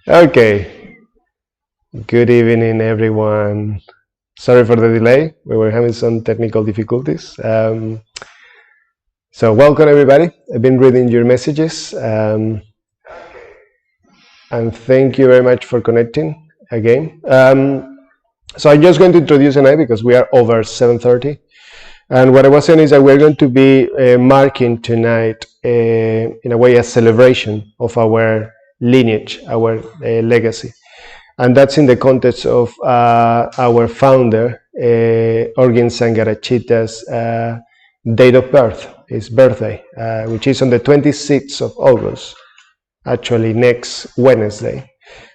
Okay, good evening, everyone. Sorry for the delay. We were having some technical difficulties. So welcome, everybody. I've been reading your messages, and thank you very much for connecting again. So I'm just going to introduce tonight because we are over 7:30. And what I was saying is that we're going to be marking tonight, in a way, a celebration of our lineage, our legacy. And that's in the context of our founder, Orgin Sangarachita's date of birth, his birthday, which is on the 26th of August, actually next Wednesday.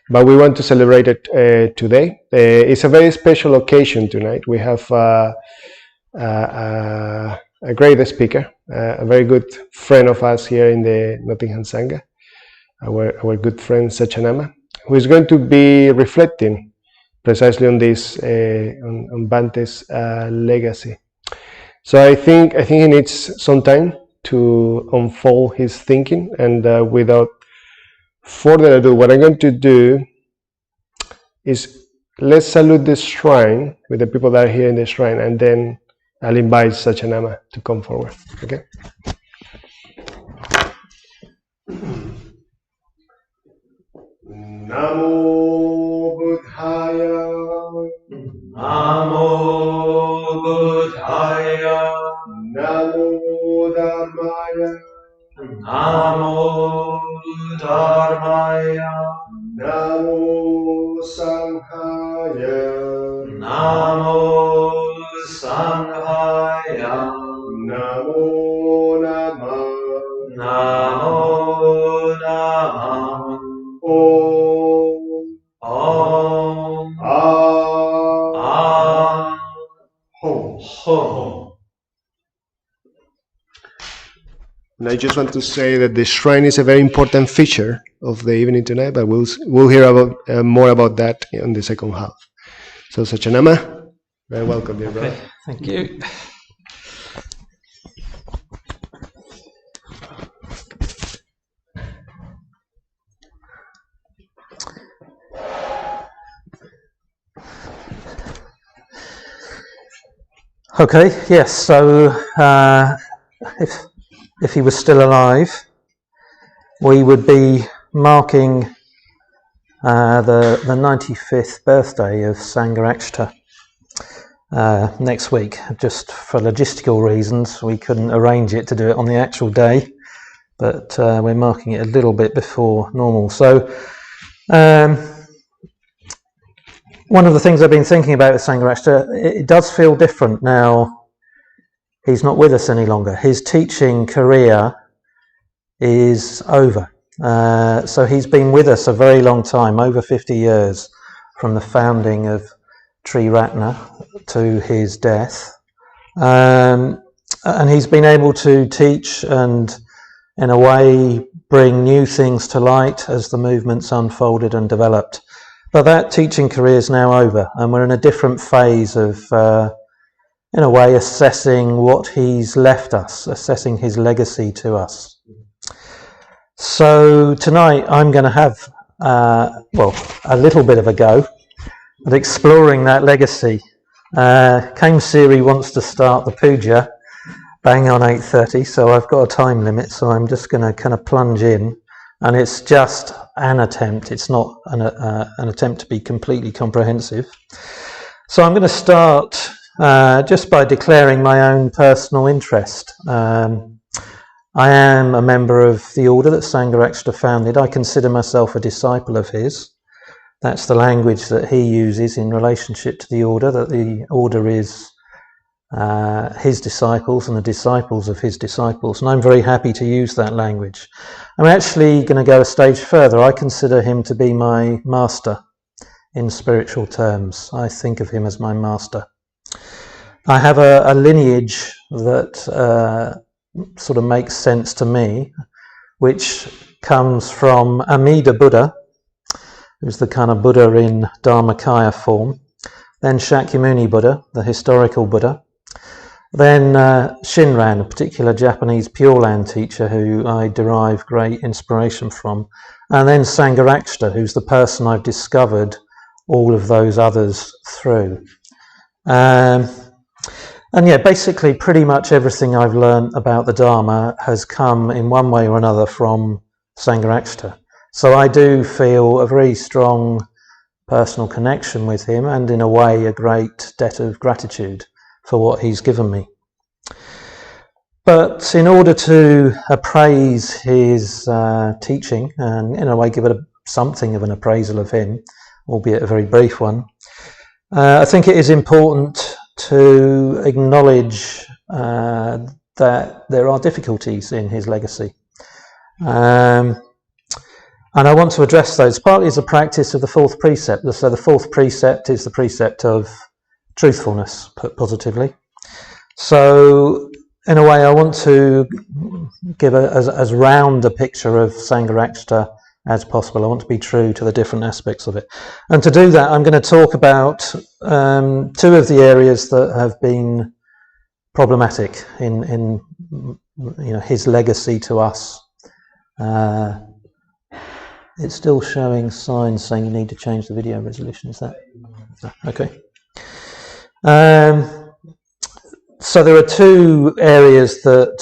But we want to celebrate it today. It's a very special occasion tonight. We have a great speaker, a very good friend of us here in the Nottingham Sangha, our good friend Sachanama, who is going to be reflecting precisely on this, on Bante's legacy. So I think he needs some time to unfold his thinking, and without further ado, what I'm going to do is let's salute the shrine with the people that are here in the shrine, and then I'll invite Sachanama to come forward. Okay. Namo Buddhaya. Namo Buddhaya. Namo Dharmaya. Namo Dharmaya. Namo Sanghaya. Namo Sanghaya. Namo Namah. Namo Namah. Om. Om. Hom. Hom. And I just want to say that the shrine is a very important feature of the evening tonight, but we'll hear about more about that in the second half. So Sachanama, very welcome, dear brother. Okay, thank you. Okay, yes, so if he was still alive, we would be marking the 95th birthday of Sangha next week. Just for logistical reasons, we couldn't arrange it to do it on the actual day, but we're marking it a little bit before normal. So one of the things I've been thinking about with Sangha, it does feel different now. He's not with us any longer. His teaching career is over. So he's been with us a very long time, over 50 years, from the founding of Tri Ratna to his death. And he's been able to teach and, in a way, bring new things to light as the movements unfolded and developed. But that teaching career is now over, and we're in a different phase of, in a way, assessing what he's left us, assessing his legacy to us. So tonight I'm going to have, a little bit of a go at exploring that legacy. Kame Siri wants to start the puja bang on 8:30, so I've got a time limit, so I'm just going to kind of plunge in. And it's just an attempt. It's not an attempt to be completely comprehensive. So I'm going to start just by declaring my own personal interest. I am a member of the order that Sangha founded. I consider myself a disciple of his. That's the language that he uses in relationship to the order, that the order is his disciples and the disciples of his disciples, and I'm very happy to use that language. I'm actually going to go a stage further. I consider him to be my master in spiritual terms. I think of him as my master. I have a lineage that sort of makes sense to me, which comes from Amida Buddha, who's the kind of Buddha in Dharmakaya form, then Shakyamuni Buddha, the historical Buddha, Then Shinran, a particular Japanese Pure Land teacher who I derive great inspiration from. And then Sangha, who's the person I've discovered all of those others through. And yeah, basically pretty much everything I've learned about the Dharma has come in one way or another from Sangha. So I do feel a very strong personal connection with him, and in a way a great debt of gratitude for what he's given me. But in order to appraise his teaching, and in a way give it something of an appraisal of him, albeit a very brief one, I think it is important to acknowledge that there are difficulties in his legacy. And I want to address those partly as a practice of the fourth precept. So the fourth precept is the precept of truthfulness, put positively. So in a way, I want to give as round a picture of Sangha as possible. I want to be true to the different aspects of it. And to do that, I'm going to talk about two of the areas that have been problematic in his legacy to us. It's still showing signs saying you need to change the video resolution. Is that okay? So there are two areas that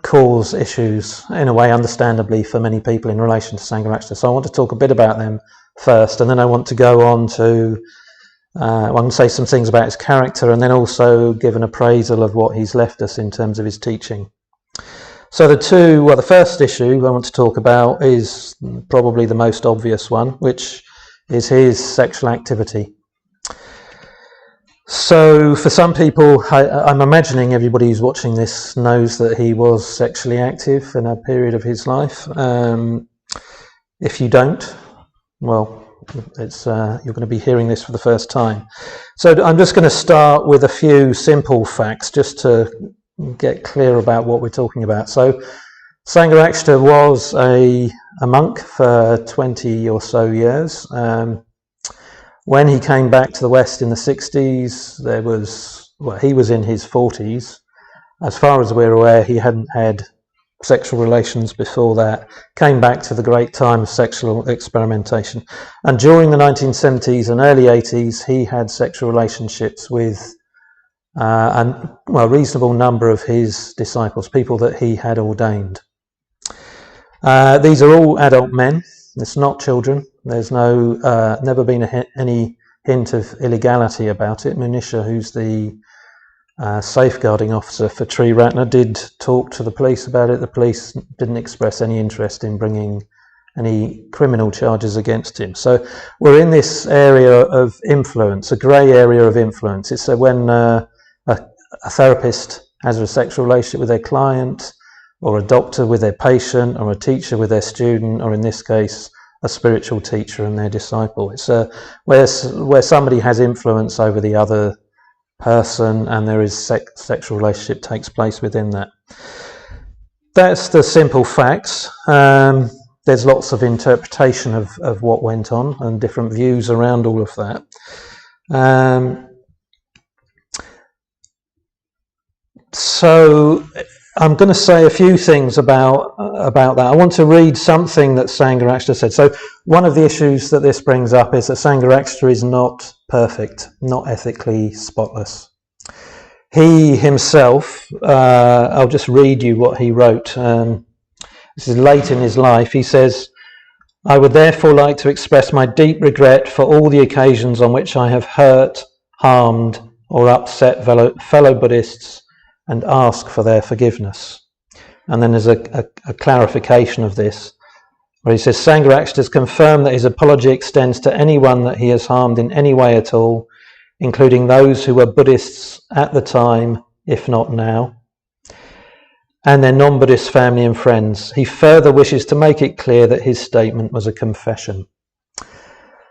cause issues in a way, understandably, for many people in relation to Sangha. So I want to talk a bit about them first, and then I want to go on to I want to say some things about his character, and then also give an appraisal of what he's left us in terms of his teaching. So the first issue I want to talk about is probably the most obvious one, which is his sexual activity. So for some people, I'm imagining everybody who's watching this knows that he was sexually active in a period of his life. If you don't, well, it's you're going to be hearing this for the first time. So I'm just going to start with a few simple facts just to get clear about what we're talking about. So Sangha was a monk for 20 or so years. When he came back to the West in the 60s, he was in his 40s. As far as we're aware, he hadn't had sexual relations before that. Came back to the great time of sexual experimentation. And during the 1970s and early 80s, he had sexual relationships with a reasonable number of his disciples, people that he had ordained. These are all adult men. It's not children. There's never been any hint of illegality about it. Munisha, who's the safeguarding officer for Tri Ratna, did talk to the police about it. The police didn't express any interest in bringing any criminal charges against him. So we're in this area of influence, a grey area of influence. It's when a therapist has a sexual relationship with their client, or a doctor with their patient, or a teacher with their student, or in this case, a spiritual teacher and their disciple. It's where somebody has influence over the other person, and there is sexual relationship takes place within that. That's the simple facts. There's lots of interpretation of what went on and different views around all of that. So I'm going to say a few things about that. I want to read something that Sangha said. So one of the issues that this brings up is that Sangha is not perfect, not ethically spotless. He himself, I'll just read you what he wrote. This is late in his life. He says, "I would therefore like to express my deep regret for all the occasions on which I have hurt, harmed, or upset fellow Buddhists, and ask for their forgiveness." And then there's a clarification of this, where he says, Sangha has confirmed that his apology extends to anyone that he has harmed in any way at all, including those who were Buddhists at the time, if not now, and their non-Buddhist family and friends. He further wishes to make it clear that his statement was a confession.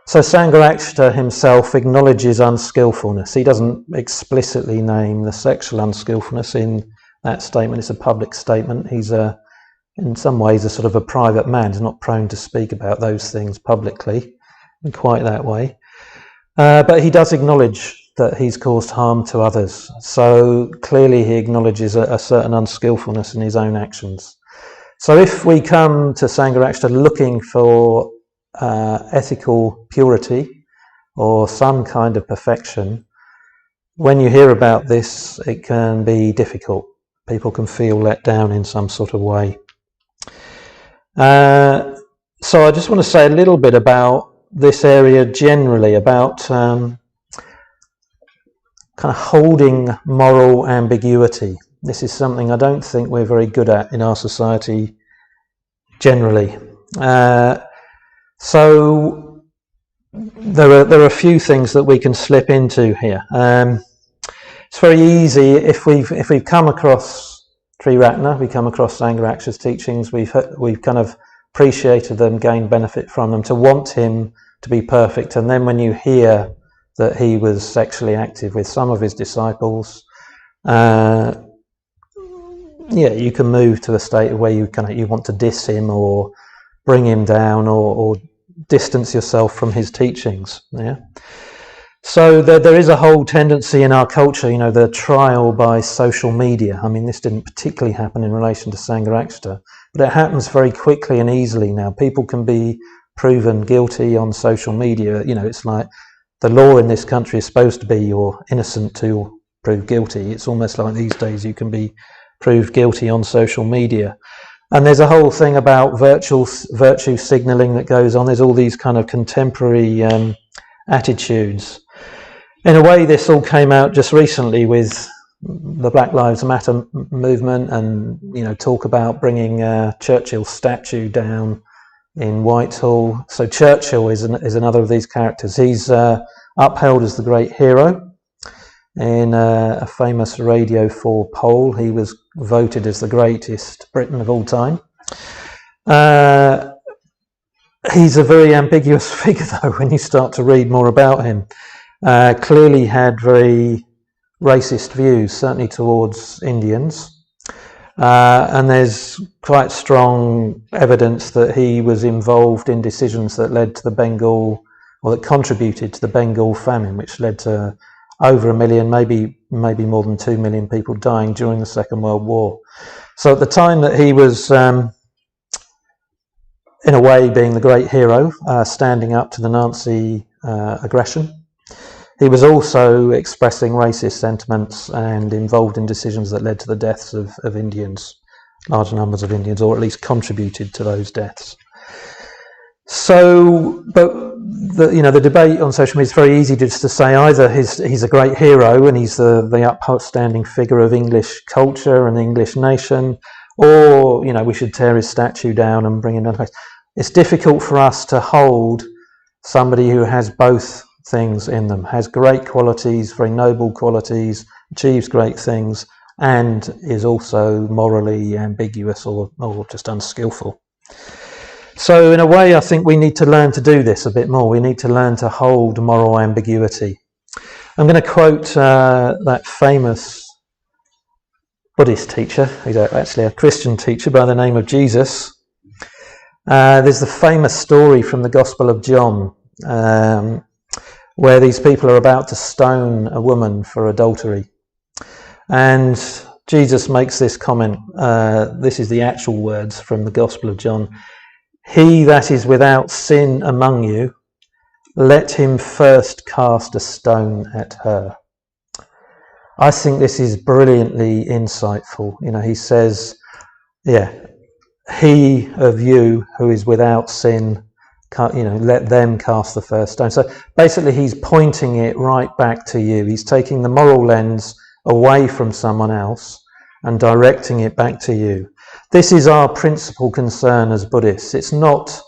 So Sangha himself acknowledges unskillfulness. He doesn't explicitly name the sexual unskillfulness in that statement. It's a public statement. He's in some ways a sort of a private man. He's not prone to speak about those things publicly in quite that way. But he does acknowledge that he's caused harm to others. So clearly he acknowledges a certain unskillfulness in his own actions. So if we come to Sangha looking for ethical purity or some kind of perfection, when you hear about this, it can be difficult. People can feel let down in some sort of way. So I just want to say a little bit about this area generally, about kind of holding moral ambiguity. This is something I don't think we're very good at in our society generally. So there are a few things that we can slip into here. It's very easy if we've come across Triratna, we come across Sangha teachings, we've kind of appreciated them, gained benefit from them, to want him to be perfect. And then when you hear that he was sexually active with some of his disciples, you can move to a state where you want to diss him or bring him down or distance yourself from his teachings. Yeah. So there is a whole tendency in our culture, the trial by social media. I mean, this didn't particularly happen in relation to Sangha, but it happens very quickly and easily now. People can be proven guilty on social media. It's like the law in this country is supposed to be you're innocent to prove guilty. It's almost like these days you can be proved guilty on social media. And there's a whole thing about virtue signalling that goes on. There's all these kind of contemporary attitudes. In a way, this all came out just recently with the Black Lives Matter movement, and talk about bringing Churchill's statue down in Whitehall. So Churchill is another of these characters. He's upheld as the great hero in a famous Radio 4 poll. He was voted as the greatest Briton of all time. He's a very ambiguous figure, though, when you start to read more about him. Clearly had very racist views, certainly towards Indians. And there's quite strong evidence that he was involved in decisions that led to the Bengal, or that contributed to the Bengal famine, which led to over 1 million, maybe more than 2 million people dying during the Second World War. So at the time that he was, in a way, being the great hero, standing up to the Nazi aggression, he was also expressing racist sentiments and involved in decisions that led to the deaths of Indians, large numbers of Indians, or at least contributed to those deaths. So, but the debate on social media is very easy just to say either he's a great hero and he's the upstanding figure of English culture and the English nation, or we should tear his statue down and bring him down. It's difficult for us to hold somebody who has both things in them, has great qualities, very noble qualities, achieves great things, and is also morally ambiguous or just unskillful. So in a way, I think we need to learn to do this a bit more. We need to learn to hold moral ambiguity. I'm going to quote that famous Buddhist teacher, who's actually a Christian teacher by the name of Jesus. There's the famous story from the Gospel of John, where these people are about to stone a woman for adultery. And Jesus makes this comment. This is the actual words from the Gospel of John. "He that is without sin among you, let him first cast a stone at her." I think this is brilliantly insightful. He says, he of you who is without sin, let them cast the first stone. So basically he's pointing it right back to you. He's taking the moral lens away from someone else and directing it back to you. This is our principal concern as Buddhists. It's not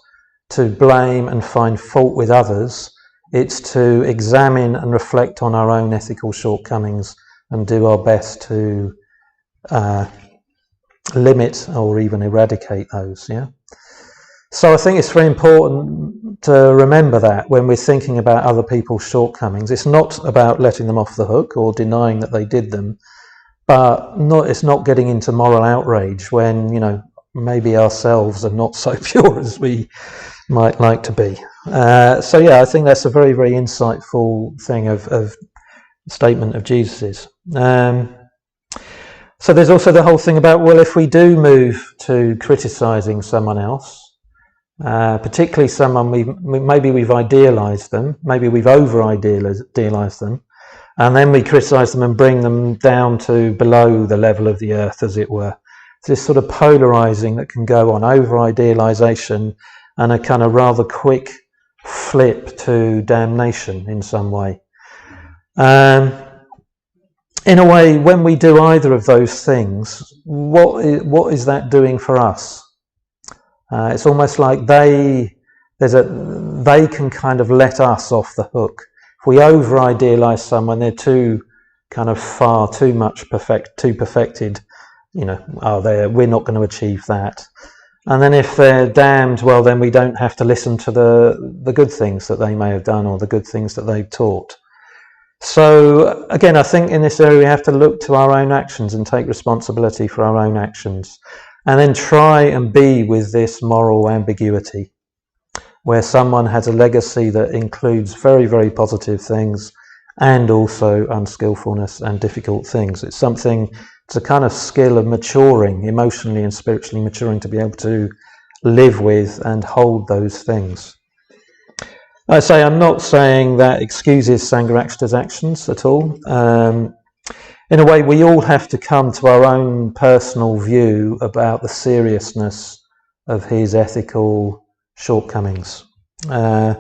to blame and find fault with others. It's to examine and reflect on our own ethical shortcomings and do our best to limit or even eradicate those. So I think it's very important to remember that when we're thinking about other people's shortcomings. It's not about letting them off the hook or denying that they did them, but it's not getting into moral outrage when, maybe ourselves are not so pure as we might like to be. I think that's a very, very insightful thing of statement of Jesus's. So there's also the whole thing about, well, if we do move to criticising someone else, particularly someone maybe we've idealised them, maybe we've over-idealised them, and then we criticise them and bring them down to below the level of the earth, as it were. It's this sort of polarising that can go on, over-idealisation and a kind of rather quick flip to damnation in some way. In a way, when we do either of those things, what is that doing for us? It's almost like they can kind of let us off the hook. If we over-idealise someone, they're too kind of far, too perfected. We're not going to achieve that. And then if they're damned, well, then we don't have to listen to the good things that they may have done or the good things that they've taught. So again, I think in this area we have to look to our own actions and take responsibility for our own actions, and then try and be with this moral ambiguity, where someone has a legacy that includes very, very positive things and also unskillfulness and difficult things. It's a kind of skill of maturing, emotionally and spiritually maturing, to be able to live with and hold those things. I'm not saying that excuses Sangharakshita's actions at all. In a way, we all have to come to our own personal view about the seriousness of his ethical shortcomings. My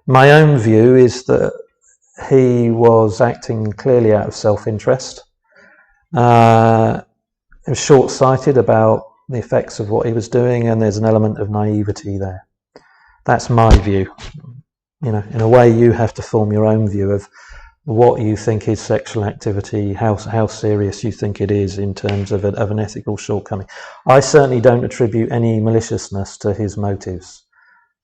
own view is that he was acting clearly out of self-interest. He was short-sighted about the effects of what he was doing, and there's an element of naivety there. That's my view. In a way, you have to form your own view of what you think is sexual activity, how serious you think it is in terms of an ethical shortcoming. I certainly don't attribute any maliciousness to his motives.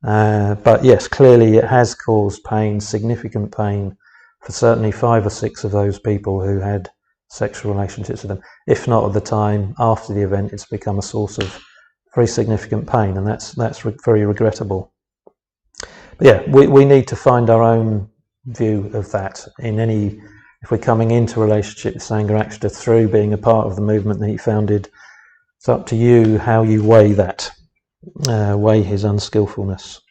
But yes, clearly it has caused pain, significant pain, for certainly 5 or 6 of those people who had sexual relationships with them. If not at the time, after the event, it's become a source of very significant pain, and that's very regrettable. But yeah, we need to find our own view of that if we're coming into a relationship with Sangharakshita through being a part of the movement that he founded. It's up to you how you weigh that, weigh his unskillfulness.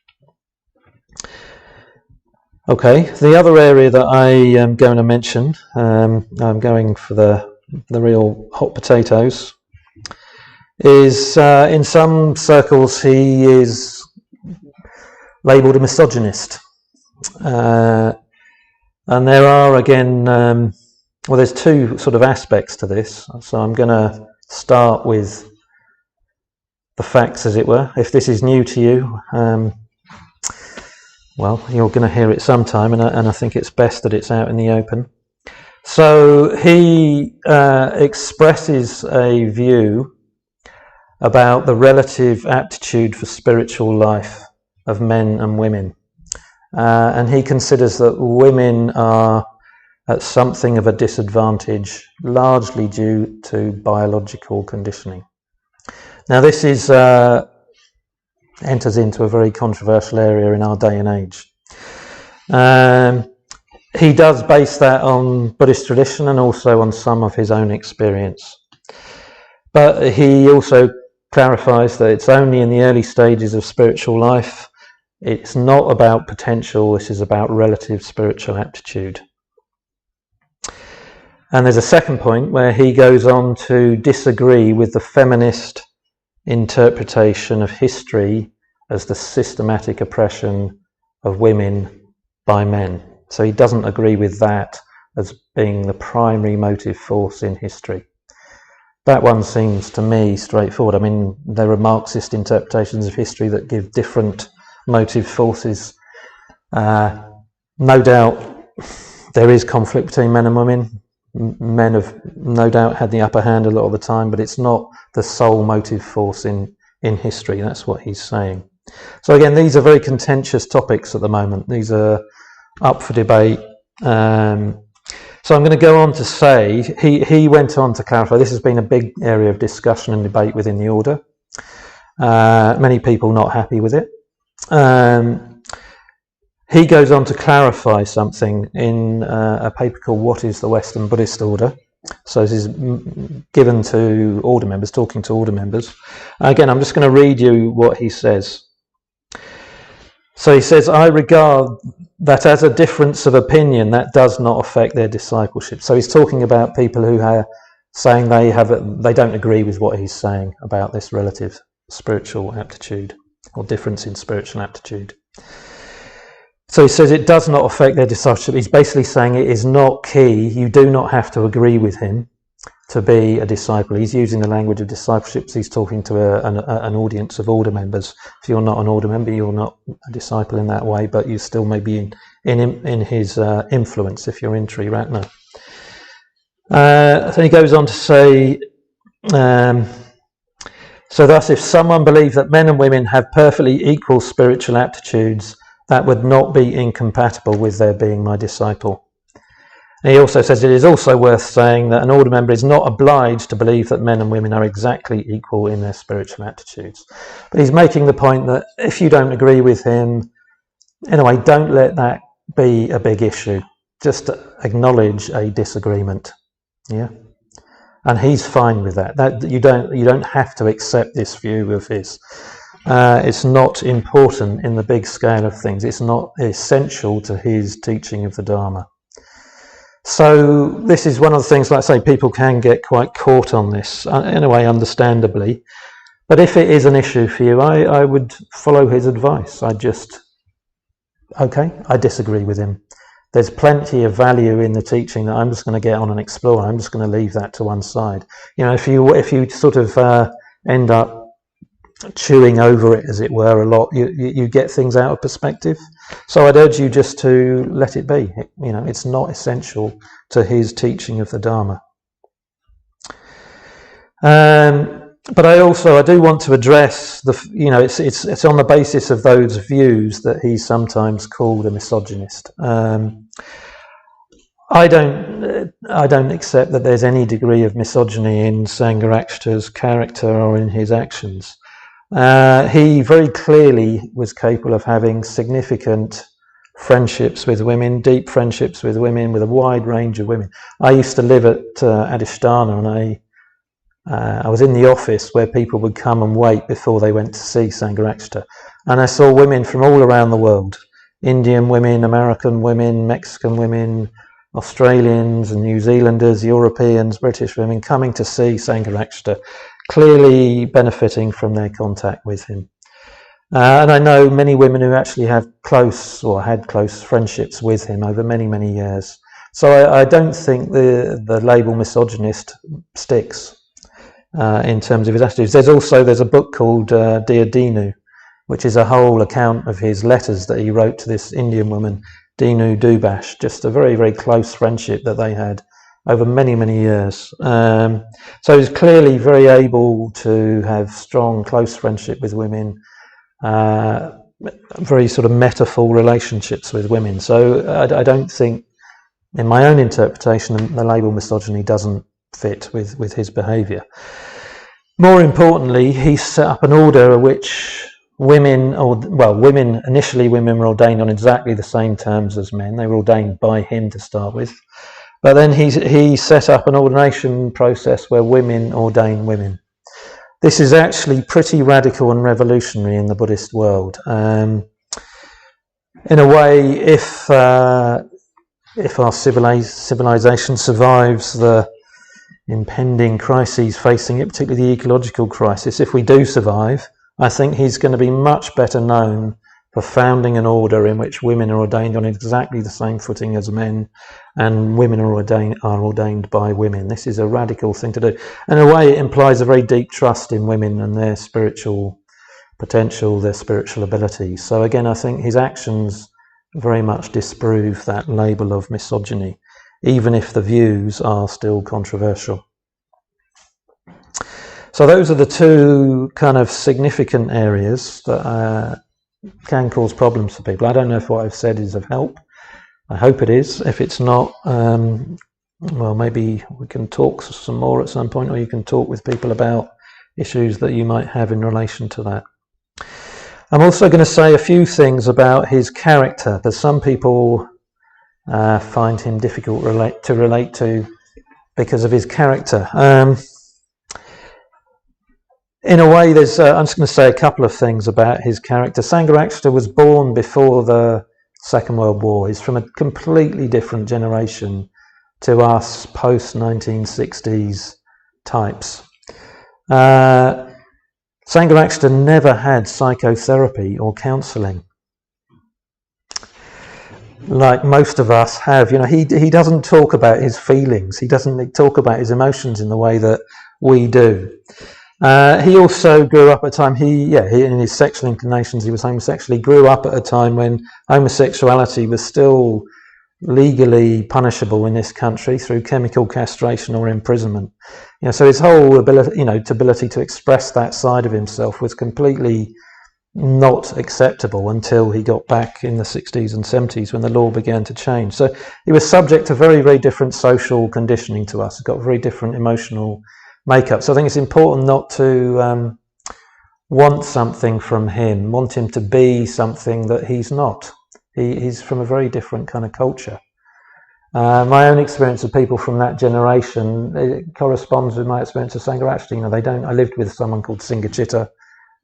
Okay, the other area that I am going to mention, I'm going for the real hot potatoes, is in some circles he is labelled a misogynist. And there are, again, there's 2 sort of aspects to this. So I'm going to start with the facts, as it were. If this is new to you, you're going to hear it sometime, and I think it's best that it's out in the open. So he expresses a view about the relative aptitude for spiritual life of men and women. And he considers that women are at something of a disadvantage, largely due to biological conditioning. Now this enters into a very controversial area in our day and age. He does base that on Buddhist tradition and also on some of his own experience. But he also clarifies that it's only in the early stages of spiritual life. It's not about potential, this is about relative spiritual aptitude. And there's a second point where he goes on to disagree with the feminist interpretation of history as the systematic oppression of women by men. So he doesn't agree with that as being the primary motive force in history. That one seems to me straightforward. I mean, there are Marxist interpretations of history that give different motive forces. No doubt there is conflict between men and women. Men have no doubt had the upper hand a lot of the time, but it's not the sole motive force in history. That's what he's saying. So again, these are very contentious topics at the moment. These are up for debate. So I'm going to go on to say, he went on to clarify, this has been a big area of discussion and debate within the order. Many people not happy with it. He goes on to clarify something in a paper called What is the Western Buddhist Order? So this is given to order members, talking to order members. Again, I'm just going to read you what he says. So he says, I regard that as a difference of opinion that does not affect their discipleship. So he's talking about people who are saying they don't agree with what he's saying about this relative spiritual aptitude or difference in spiritual aptitude. So he says it does not affect their discipleship. He's basically saying it is not key. You do not have to agree with him to be a disciple. He's using the language of discipleship. So he's talking to an audience of order members. If you're not an order member, you're not a disciple in that way, but you still may be in his influence if you're in Sri Ratna. Then he goes on to say, so thus if someone believes that men and women have perfectly equal spiritual aptitudes, that would not be incompatible with their being my disciple. And he also says it is also worth saying that an order member is not obliged to believe that men and women are exactly equal in their spiritual aptitudes. But he's making the point that if you don't agree with him, in a way, don't let that be a big issue. Just acknowledge a disagreement. Yeah, and he's fine with that. That you don't have to accept this view of his. It's not important in the big scale of things. It's not essential to his teaching of the Dharma. So this is one of the things, like I say, people can get quite caught on this, in a way, understandably. But if it is an issue for you, I would follow his advice. I disagree with him. There's plenty of value in the teaching that I'm just going to get on and explore. I'm just going to leave that to one side. You know, if you sort of end up chewing over it, as it were, a lot, you get things out of perspective. So I'd urge you just to let it be. You know, it's not essential to his teaching of the Dharma. But I do want to address it's on the basis of those views that he's sometimes called a misogynist. I don't accept that there's any degree of misogyny in Sangharakshita's character or in his actions. He very clearly was capable of having significant friendships with women, deep friendships with women, with a wide range of women. I used to live at Adhisthana, and I was in the office where people would come and wait before they went to see Sangharakshita. And I saw women from all around the world. Indian women, American women, Mexican women, Australians and New Zealanders, Europeans, British women coming to see Sangharakshita, clearly benefiting from their contact with him. And I know many women who actually had close friendships with him over many, many years. So I don't think the label misogynist sticks in terms of his attitudes. There's a book called Dear Dinu, which is a whole account of his letters that he wrote to this Indian woman, Dinu Dubash, just a very, very close friendship that they had over many, many years. So he's clearly very able to have strong, close friendship with women, very sort of metaphor relationships with women. So I don't think, in my own interpretation, the label misogyny doesn't fit with his behaviour. More importantly, he set up an order which women were ordained on exactly the same terms as men. They were ordained by him to start with. But then he set up an ordination process where women ordain women. This is actually pretty radical and revolutionary in the Buddhist world. In a way, if our civilization survives the impending crises facing it, particularly the ecological crisis, if we do survive, I think he's going to be much better known for founding an order in which women are ordained on exactly the same footing as men, and women are ordained by women. This is a radical thing to do. And in a way, it implies a very deep trust in women and their spiritual potential, their spiritual abilities. So again, I think his actions very much disprove that label of misogyny, even if the views are still controversial. So those are the two kind of significant areas that can cause problems for people. I don't know if what I've said is of help. I hope it is. If it's not, well, maybe we can talk some more at some point, or you can talk with people about issues that you might have in relation to that. I'm also going to say a few things about his character, because some people find him difficult to relate to because of his character. In a way, I'm just going to say a couple of things about his character. Sangha was born before the Second World War. He's from a completely different generation to us post-1960s types. Sangha never had psychotherapy or counselling like most of us have. He doesn't talk about his feelings. He doesn't talk about his emotions in the way that we do. He also grew up at a time, in his sexual inclinations, he was homosexual. He grew up at a time when homosexuality was still legally punishable in this country through chemical castration or imprisonment. So his whole ability to express that side of himself was completely not acceptable until he got back in the 60s and 70s when the law began to change. So he was subject to very, very different social conditioning to us. He got very different emotional makeup. So I think it's important not to want something from him, want him to be something that he's not. He's from a very different kind of culture. My own experience of people from that generation, it corresponds with my experience of Sangha. I lived with someone called Singha,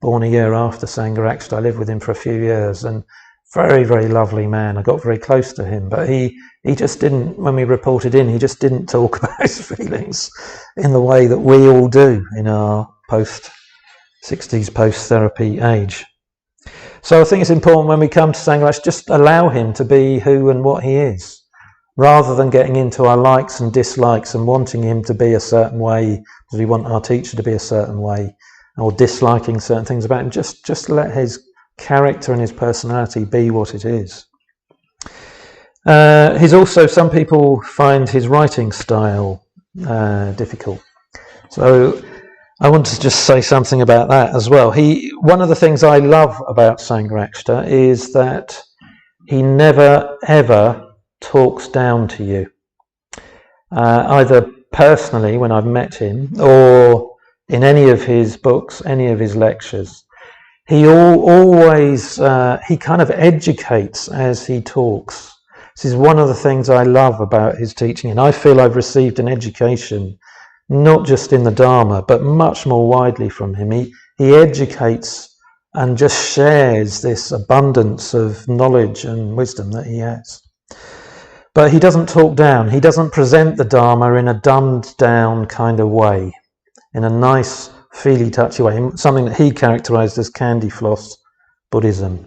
born a year after Sangha. I lived with him for a few years, and very, very lovely man. I got very close to him, but he just didn't, when we reported in, he just didn't talk about his feelings in the way that we all do in our post-60s, post-therapy age. So I think it's important when we come to Sangha, just allow him to be who and what he is, rather than getting into our likes and dislikes and wanting him to be a certain way, because we want our teacher to be a certain way, or disliking certain things about him. Just let his character and his personality be what it is. Some people find his writing style difficult. So I want to just say something about that as well. One of the things I love about Sangha is that he never ever talks down to you, either personally when I've met him or in any of his books, any of his lectures. He always kind of educates as he talks. This is one of the things I love about his teaching, and I feel I've received an education not just in the Dharma, but much more widely from him. He educates and just shares this abundance of knowledge and wisdom that he has. But he doesn't talk down. He doesn't present the Dharma in a dumbed down kind of way, in a nice, feely, touchy way, something that he characterized as candy floss Buddhism.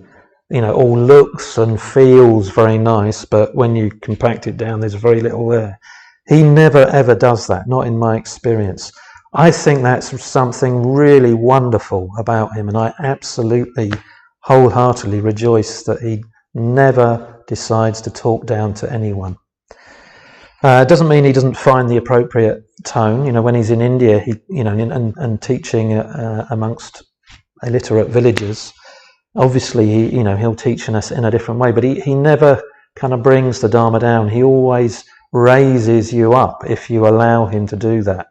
All looks and feels very nice, but when you compact it down, there's very little there. He never ever does that, not in my experience. I think that's something really wonderful about him, and I absolutely, wholeheartedly rejoice that he never decides to talk down to anyone. It doesn't mean he doesn't find the appropriate tone. When he's in India, and teaching amongst illiterate villagers, obviously, he'll teach in a different way, but he never kind of brings the Dharma down. He always raises you up if you allow him to do that.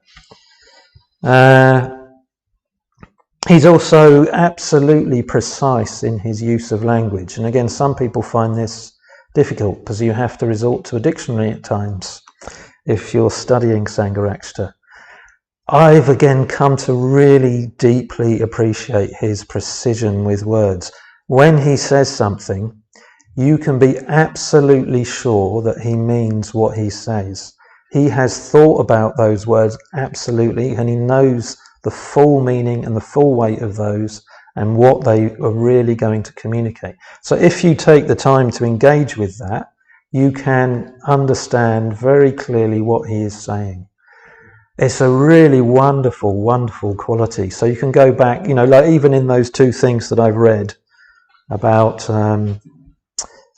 He's also absolutely precise in his use of language. And again, some people find this difficult because you have to resort to a dictionary at times if you're studying Sangha. I've again come to really deeply appreciate his precision with words. When he says something, you can be absolutely sure that he means what he says. He has thought about those words absolutely, and he knows the full meaning and the full weight of those and what they are really going to communicate. So if you take the time to engage with that, you can understand very clearly what he is saying. It's a really wonderful, wonderful quality. So you can go back, like even in those two things that I've read about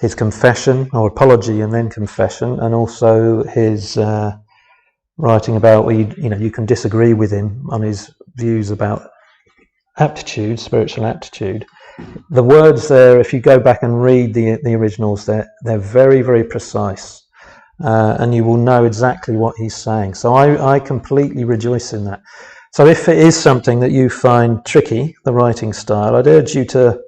his confession or apology and then confession, and also his writing about where you can disagree with him on his views about aptitude, spiritual aptitude. The words there, if you go back and read the originals, they're very, very precise, and you will know exactly what he's saying. So I completely rejoice in that. So if it is something that you find tricky, the writing style, I'd urge you to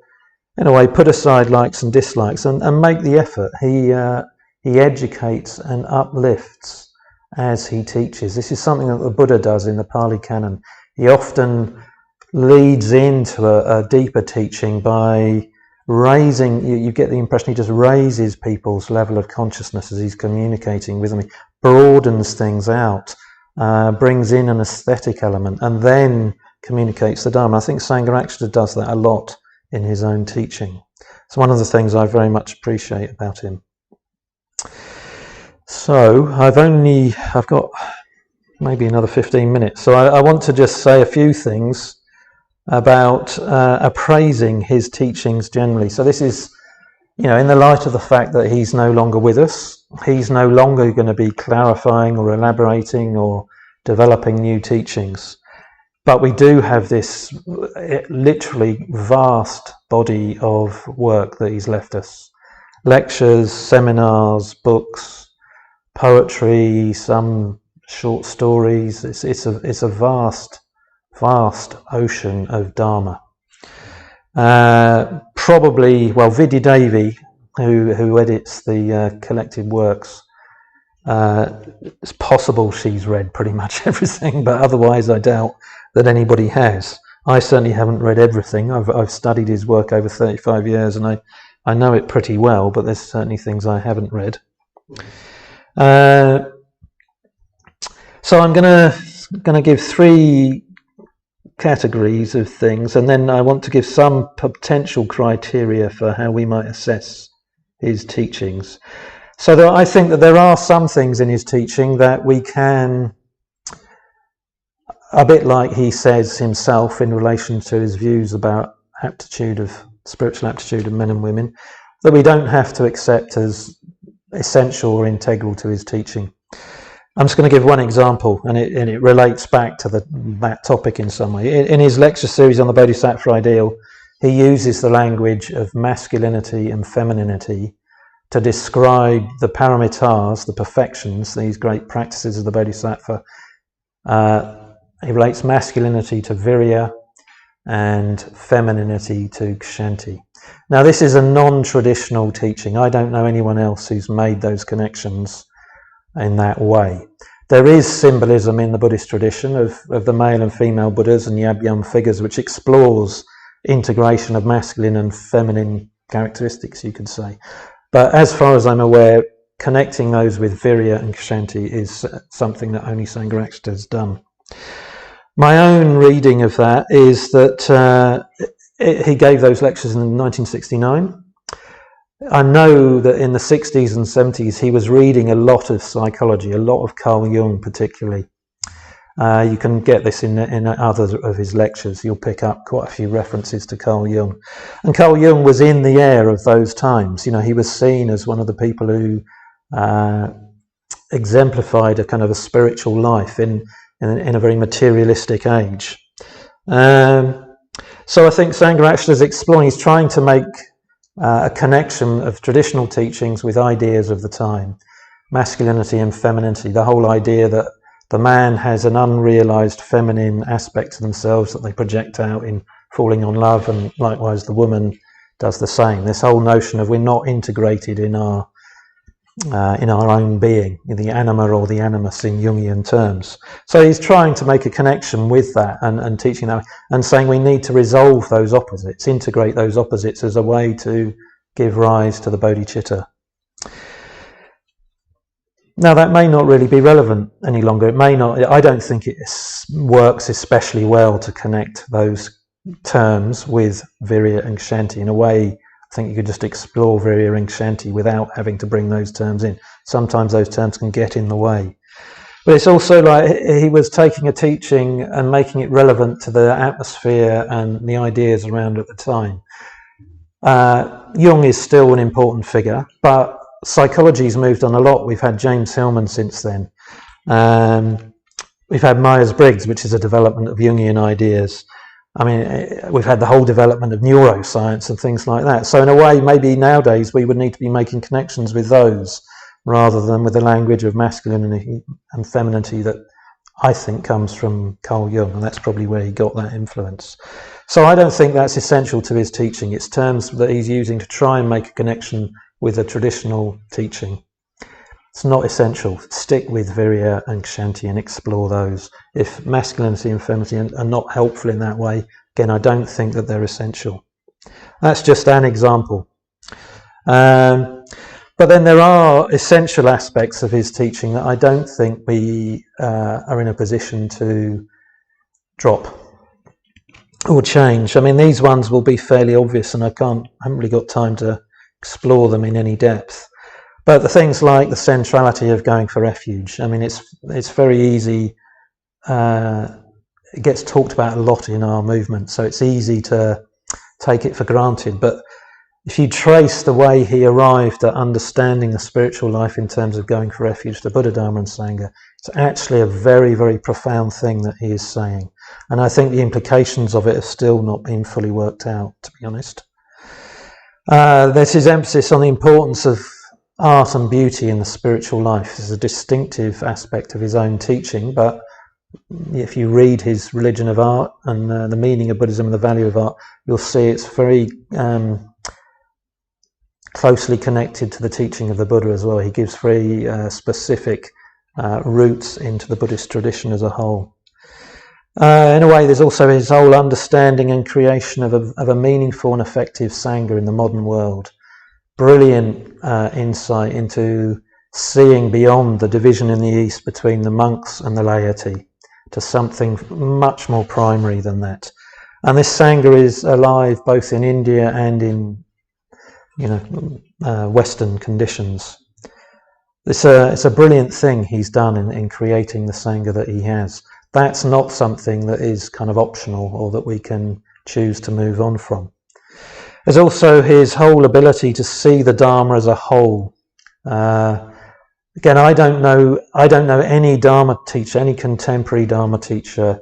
in a way, put aside likes and dislikes and make the effort. He educates and uplifts as he teaches. This is something that the Buddha does in the Pali Canon. He often leads into a deeper teaching by raising, you get the impression he just raises people's level of consciousness as he's communicating with them. He broadens things out, brings in an aesthetic element, and then communicates the Dharma. I think Sangha does that a lot in his own teaching. It's one of the things I very much appreciate about him. So I've got maybe another 15 minutes. So I want to just say a few things about appraising his teachings generally. So this is, in the light of the fact that he's no longer with us, he's no longer going to be clarifying or elaborating or developing new teachings. But we do have this literally vast body of work that he's left us. Lectures, seminars, books, poetry, some short stories. It's a vast ocean of Dharma. Probably, Vidya Devi, who edits the collected works, it's possible she's read pretty much everything, but otherwise I doubt that anybody has. I certainly haven't read everything. I've studied his work over 35 years and I know it pretty well, but there's certainly things I haven't read. So I'm gonna give 3 categories of things, and then I want to give some potential criteria for how we might assess his teachings. So I think that there are some things in his teaching that we can, a bit like he says himself in relation to his views about spiritual aptitude of men and women, that we don't have to accept as essential or integral to his teaching. I'm just going to give one example, and it relates back to that topic in some way. In his lecture series on the Bodhisattva ideal, he uses the language of masculinity and femininity to describe the paramitas, the perfections, these great practices of the Bodhisattva. He relates masculinity to virya and femininity to kshanti. Now, this is a non-traditional teaching. I don't know anyone else who's made those connections in that way. There is symbolism in the Buddhist tradition of the male and female Buddhas and Yab-yum figures, which explores integration of masculine and feminine characteristics, you could say. But as far as I'm aware, connecting those with virya and kshanti is something that only Sangha has done. My own reading of that is that he gave those lectures in 1969. I know that in the 60s and 70s he was reading a lot of psychology, a lot of Carl Jung particularly. You can get this in other of his lectures. You'll pick up quite a few references to Carl Jung. And Carl Jung was in the air of those times. He was seen as one of the people who exemplified a kind of a spiritual life in a very materialistic age. So I think Sangha is exploring, he's trying to make a connection of traditional teachings with ideas of the time, masculinity and femininity, the whole idea that the man has an unrealized feminine aspect to themselves that they project out in falling on love, and likewise the woman does the same. This whole notion of we're not integrated in our own being, in the anima or the animus in Jungian terms. So he's trying to make a connection with that and teaching that, and saying we need to resolve those opposites, integrate those opposites as a way to give rise to the bodhicitta. Now that may not really be relevant any longer. It may not. I don't think it works especially well to connect those terms with virya and kshanti. In a way, I think you could just explore virya and kshanti without having to bring those terms in. Sometimes those terms can get in the way. But it's also like he was taking a teaching and making it relevant to the atmosphere and the ideas around at the time. Jung is still an important figure, but psychology's moved on a lot. We've had James Hillman since then. We've had Myers-Briggs, which is a development of Jungian ideas. I mean, we've had the whole development of neuroscience and things like that. So in a way, maybe nowadays we would need to be making connections with those rather than with the language of masculinity and femininity that I think comes from Carl Jung, and that's probably where he got that influence. So I don't think that's essential to his teaching. It's terms that he's using to try and make a connection with the traditional teaching. It's not essential. Stick with Virya and Kshanti and explore those. If masculinity and femininity are not helpful in that way, again, I don't think that they're essential. That's just an example. But then there are essential aspects of his teaching that I don't think we are in a position to drop or change. I mean, these ones will be fairly obvious, and I haven't really got time to explore them in any depth. But the things like the centrality of going for refuge, I mean, it's very easy. It gets talked about a lot in our movement, so it's easy to take it for granted. But if you trace the way he arrived at understanding the spiritual life in terms of going for refuge, the Buddha, Dharma and Sangha, it's actually a very, very profound thing that he is saying. And I think the implications of it have still not been fully worked out, to be honest. There's his emphasis on the importance of art and beauty in the spiritual life. This is a distinctive aspect of his own teaching, but if you read his Religion of Art and the meaning of Buddhism and the value of art, you'll see it's very closely connected to the teaching of the Buddha as well. He gives very specific roots into the Buddhist tradition as a whole. In a way, there's also his whole understanding and creation of a meaningful and effective Sangha in the modern world. Brilliant insight into seeing beyond the division in the East between the monks and the laity to something much more primary than that. And this Sangha is alive both in India and in Western conditions. It's a brilliant thing he's done in creating the Sangha that he has. That's not something that is kind of optional or that we can choose to move on from. There's also his whole ability to see the Dharma as a whole. Again, I don't know any Dharma teacher, any contemporary Dharma teacher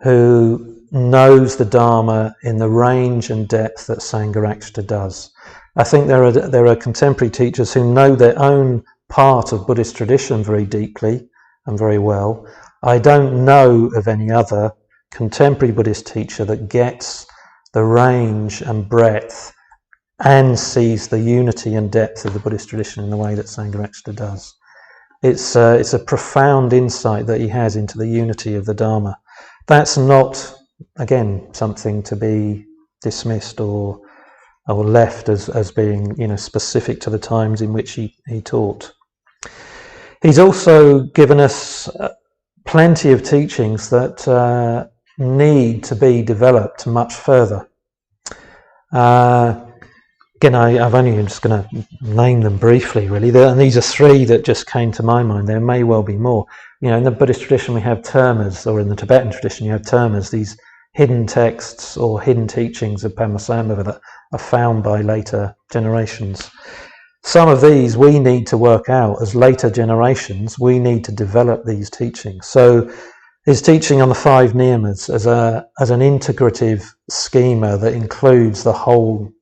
who knows the Dharma in the range and depth that Sangharakshita does. I think there are contemporary teachers who know their own part of Buddhist tradition very deeply and very well. I don't know of any other contemporary Buddhist teacher that gets the range and breadth and sees the unity and depth of the Buddhist tradition in the way that Sangharakshita does. It's a profound insight that he has into the unity of the Dharma. That's not, again, something to be dismissed or left as being specific to the times in which he taught. He's also given us plenty of teachings that need to be developed much further. Again, I'm just going to name them briefly, really. And these are three that just came to my mind. There may well be more. In the Buddhist tradition, we have termas, or in the Tibetan tradition, you have termas, these hidden texts or hidden teachings of Padmasambhava that are found by later generations. Some of these we need to work out as later generations. We need to develop these teachings. So his teaching on the 5 niyamas as an integrative schema that includes the whole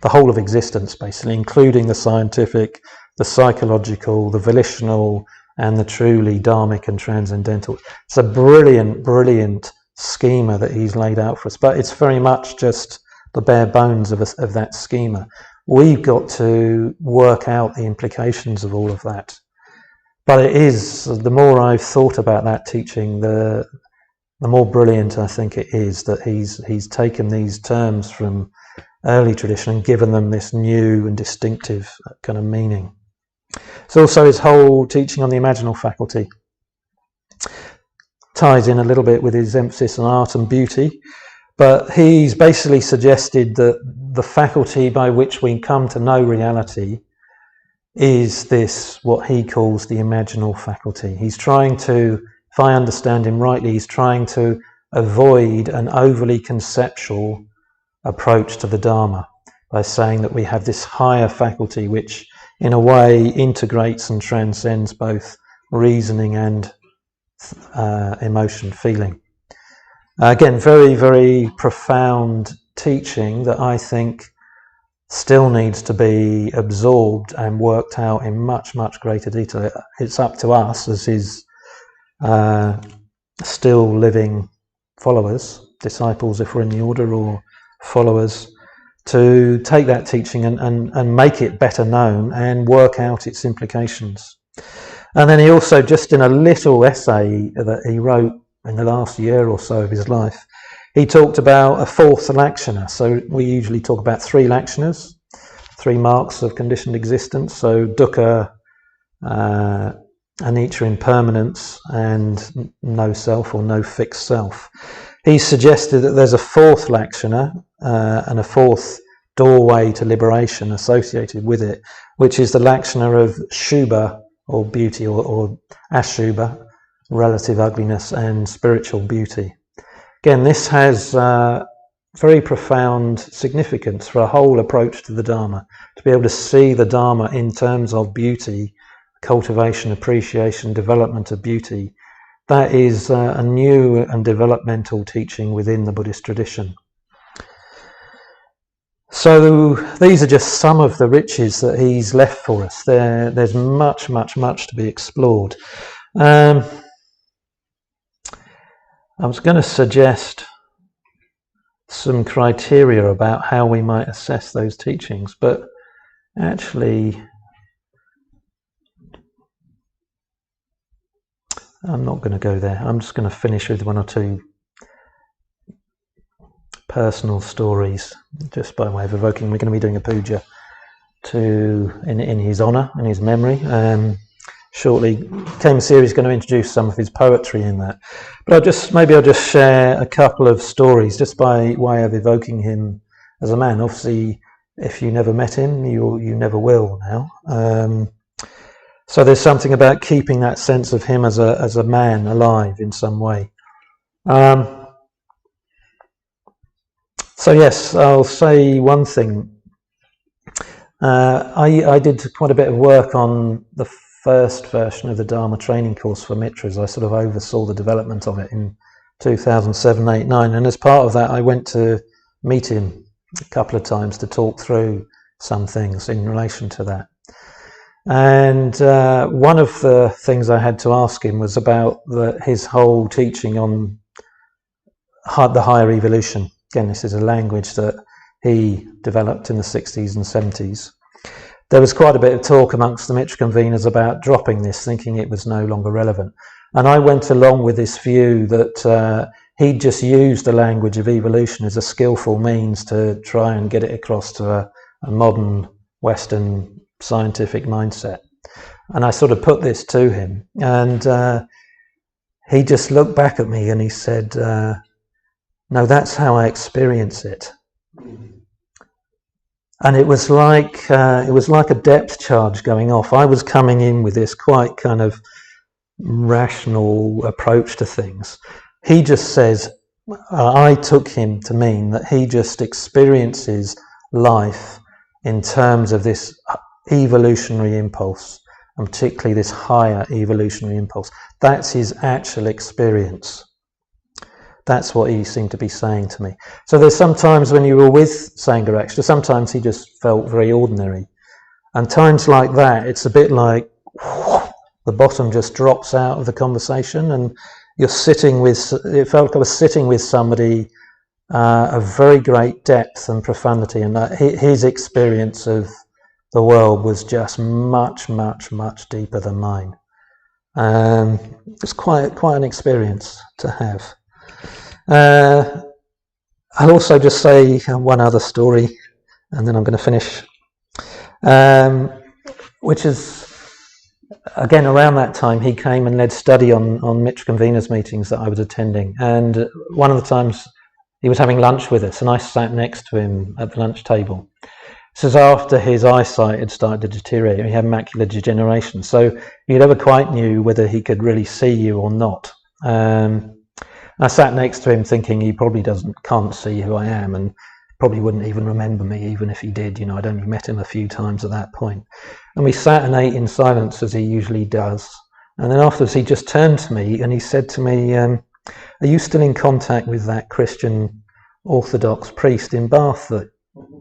of existence, basically, including the scientific, the psychological, the volitional, and the truly dharmic and transcendental. It's a brilliant, brilliant schema that he's laid out for us, but it's very much just the bare bones of that schema. We've got to work out the implications of all of that. But it is, the more I've thought about that teaching, the more brilliant I think it is that he's taken these terms from early tradition and given them this new and distinctive kind of meaning. It's also his whole teaching on the imaginal faculty. Ties in a little bit with his emphasis on art and beauty, but he's basically suggested that the faculty by which we come to know reality is this, what he calls the imaginal faculty. He's trying to, if I understand him rightly, he's trying to avoid an overly conceptual approach to the Dharma by saying that we have this higher faculty which in a way integrates and transcends both reasoning and emotion, feeling. Again, very, very profound teaching that I think still needs to be absorbed and worked out in much, much greater detail. It's up to us as his still living followers disciples, if we're in the order, or followers, to take that teaching and make it better known and work out its implications. And then he also, just in a little essay that he wrote in the last year or so of his life, he talked about a fourth lakshana. So we usually talk about 3 lakshanas, 3 marks of conditioned existence. So dukkha, anicca, impermanence, and no self or no fixed self. He suggested that there's a 4th lakshana and a 4th doorway to liberation associated with it, which is the lakshana of shubha, or beauty, or ashubha, relative ugliness, and spiritual beauty. Again, this has very profound significance for a whole approach to the Dharma, to be able to see the Dharma in terms of beauty, cultivation, appreciation, development of beauty. That is a new and developmental teaching within the Buddhist tradition. So these are just some of the riches that he's left for us. There's much, much, much to be explored. I was going to suggest some criteria about how we might assess those teachings, but actually I'm not going to go there. I'm just going to finish with 1 or 2 personal stories, just by way of evoking. We're going to be doing a puja in his honour, in his memory. Shortly, Kema Siri is going to introduce some of his poetry in that. But I'll just share a couple of stories, just by way of evoking him as a man. Obviously, if you never met him, you never will now. So there's something about keeping that sense of him as a man alive in some way. So yes, I'll say one thing. I did quite a bit of work on the first version of the Dharma training course for Mitras. I sort of oversaw the development of it in 2007, 8, 9, and as part of that I went to meet him a couple of times to talk through some things in relation to that. And one of the things I had to ask him was about his whole teaching on the higher evolution. Again, this is a language that he developed in the 60s and 70s. There was quite a bit of talk amongst the Mitra conveners about dropping this, thinking it was no longer relevant. And I went along with this view that he'd just used the language of evolution as a skillful means to try and get it across to a modern Western scientific mindset. And I sort of put this to him, and he just looked back at me and he said, no, that's how I experience it. And it was like a depth charge going off. I was coming in with this quite kind of rational approach to things. He just says, I took him to mean that he just experiences life in terms of this evolutionary impulse, and particularly this higher evolutionary impulse. That's his actual experience. That's what he seemed to be saying to me. So there's sometimes when you were with Sangha Extra, sometimes he just felt very ordinary. And times like that, it's a bit like the bottom just drops out of the conversation, and you're sitting with, it felt like I was sitting with somebody of very great depth and profundity, and his experience of the world was just much, much, much deeper than mine. It's quite an experience to have. I'll also just say one other story, and then I'm going to finish, which is, again, around that time he came and led study on Mitra conveners meetings that I was attending, and one of the times he was having lunch with us and I sat next to him at the lunch table. This is after his eyesight had started to deteriorate. He had macular degeneration, so you never quite knew whether he could really see you or not. I sat next to him thinking he probably can't see who I am, and probably wouldn't even remember me even if he did. You know, I'd only met him a few times at that point. And we sat and ate in silence as he usually does. And then afterwards he just turned to me and he said to me, are you still in contact with that Christian Orthodox priest in Bath that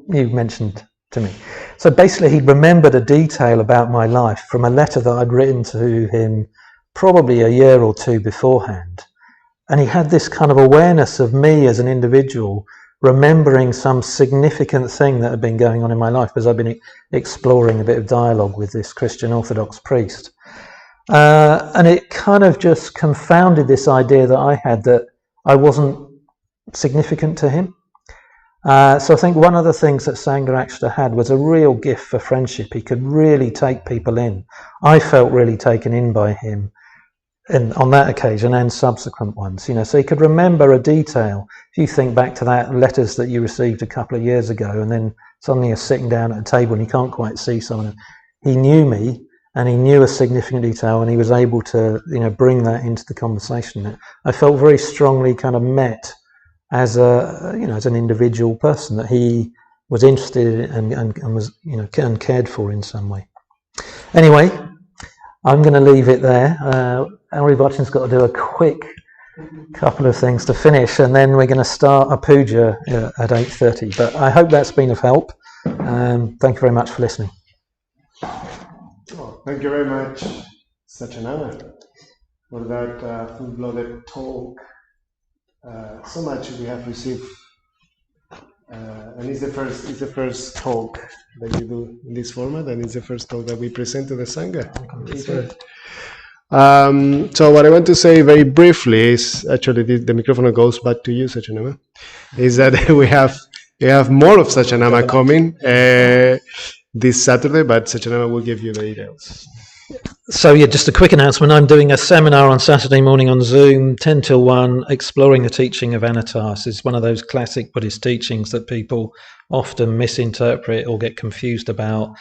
you mentioned to me? So basically he remembered a detail about my life from a letter that I'd written to him probably a year or two beforehand. and he had this kind of awareness of me as an individual, remembering some significant thing that had been going on in my life, because I've been exploring a bit of dialogue with this Christian Orthodox priest. And it kind of just confounded this idea that I had that I wasn't significant to him. So I think one of the things that Sangha actually had was a real gift for friendship. He could really take people in. I felt really taken in by him on that occasion and subsequent ones. So he could remember a detail. If you think back to that letters that you received a couple of years ago, and then suddenly you're sitting down at a table and you can't quite see someone. He knew me, and he knew a significant detail, and he was able to bring that into the conversation. I felt very strongly kind of met as as an individual person, that he was interested in and was and cared for in some way. Anyway, I'm going to leave it there. Henry Botchin's got to do a quick couple of things to finish, and then we're going to start a puja at 8:30. But I hope that's been of help. Thank you very much for listening. Well, thank you very much, Satyanama, for that full-blooded talk. So much we have received, and it's the first talk that you do in this format, and it's the first talk that we present to the Sangha. So what I want to say very briefly is, actually the microphone goes back to you, Satyanama, is that we have more of Satyanama coming this Saturday, but Satyanama will give you the details. So yeah, just a quick announcement. I'm doing a seminar on Saturday morning on Zoom, 10 till 1, exploring the teaching of Anatas. It's one of those classic Buddhist teachings that people often misinterpret or get confused about.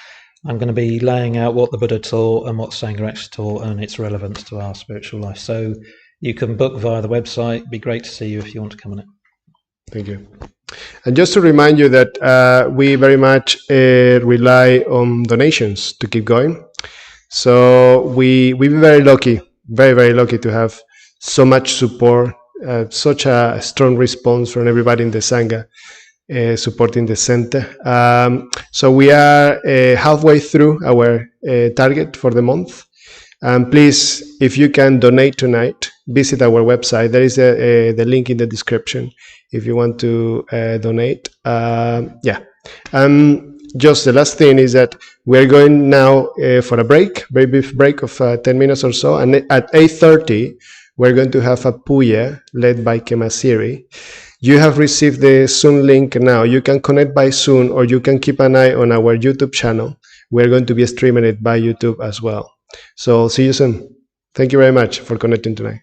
I'm going to be laying out what the Buddha taught and what Sangha actually taught and its relevance to our spiritual life. So you can book via the website. It'd be great to see you if you want to come on it. Thank you. And just to remind you that we very much rely on donations to keep going. So we've been very lucky, very, very lucky to have so much support, such a strong response from everybody in the Sangha supporting the center. So we are halfway through our target for the month. And please, if you can donate tonight, visit our website. There is the link in the description if you want to donate. Just the last thing is that we're going now for a break, very brief break of 10 minutes or so. And at 8:30, we're going to have a puja led by Kemasiri. You have received the Zoom link now. You can connect by Zoom, or you can keep an eye on our YouTube channel. We're going to be streaming it by YouTube as well. So see you soon. Thank you very much for connecting tonight.